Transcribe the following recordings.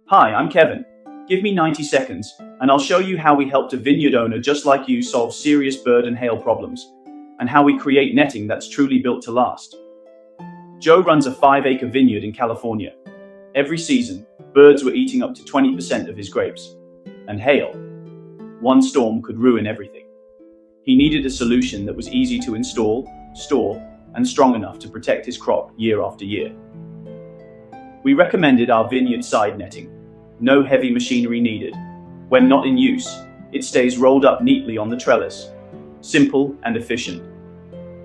Hi, I'm Kevin. Give me 90 seconds, and I'll show you how we helped a vineyard owner just like you solve serious bird and hail problems, and how we create netting that's truly built to last. Joe runs a 5-acre vineyard in California. Every season, birds were eating up to 20% of his grapes. And hail. One storm could ruin everything. He needed a solution that was easy to install, store, and strong enough to protect his crop year after year. We recommended our Vineyard Side Netting. No heavy machinery needed. When not in use, it stays rolled up neatly on the trellis. Simple and efficient.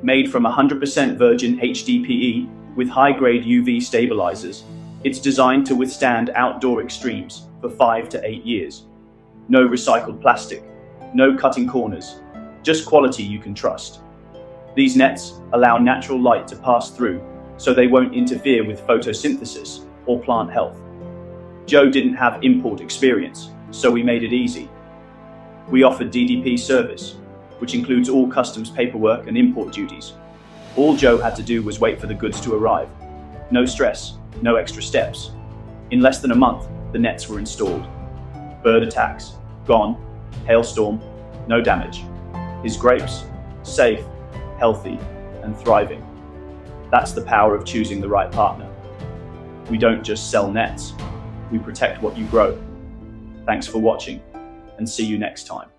Made from 100% virgin HDPE with high-grade UV stabilizers, it's designed to withstand outdoor extremes for 5 to 8 years. No recycled plastic, no cutting corners, just quality you can trust. These nets allow natural light to pass through, so they won't interfere with photosynthesis or plant health. Joe didn't have import experience, so we made it easy. We offered DDP service, which includes all customs paperwork and import duties. All Joe had to do was wait for the goods to arrive. No stress, no extra steps. In less than a month, the nets were installed. Bird attacks, gone. Hailstorm, no damage. His grapes, safe, healthy, and thriving. That's the power of choosing the right partner. We don't just sell nets, we protect what you grow. Thanks for watching, and see you next time.